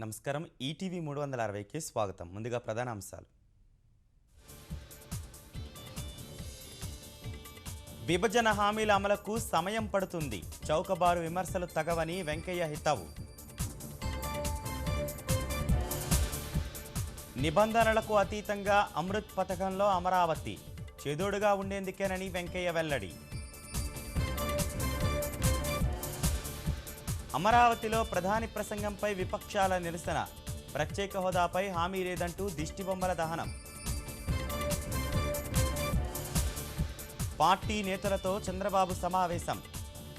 నమస్కారం. ఈటీవీ 360కి స్వాగతం. ముందుగా ప్రధాన అంశాలు. విభజన హామీల అమలుకు సమయం పడుతుంది. చౌకబారు విమర్శలు తగవని వెంకయ్య హితవు. నిబంధనలకు అతీతంగా అమృత్ పథకంలో అమరావతి చెదోడుగా ఉండేందుకేనని వెంకయ్య వెల్లడి. అమరావతిలో ప్రధాని ప్రసంగంపై విపక్షాల నిరసన. ప్రత్యేక హోదాపై హామీ లేదంటూ దిష్టిబొమ్మల దహనం. పార్టీ నేతలతో చంద్రబాబు సమావేశం.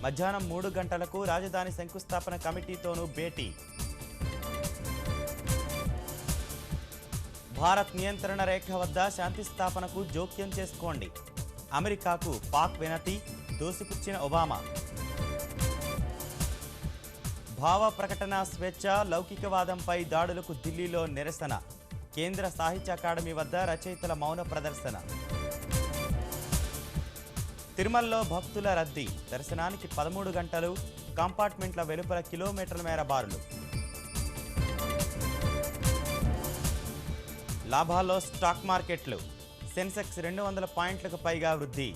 మధ్యాహ్నం 3 గంటలకు రాజధాని శంకుస్థాపన కమిటీతోనూ భేటీ. భారత్ నియంత్రణ రేఖ వద్ద శాంతి స్థాపనకు జోక్యం చేసుకోండి. అమెరికాకు పాక్ వినతి, దోసిపుచ్చిన ఒబామా. భావ ప్రకటన స్వేచ్ఛ, లౌకికవాదంపై దాడులకు ఢిల్లీలో నిరసన. కేంద్ర సాహిత్య అకాడమీ వద్ద రచయితల మౌన ప్రదర్శన. తిరుమలలో భక్తుల రద్దీ. దర్శనానికి 13 గంటలు. కంపార్ట్మెంట్ల వెలుపల కిలోమీటర్ల మేర బారులు. లాభాల్లో స్టాక్ మార్కెట్లు. సెన్సెక్స్ 200 పాయింట్లకు పైగా వృద్ధి.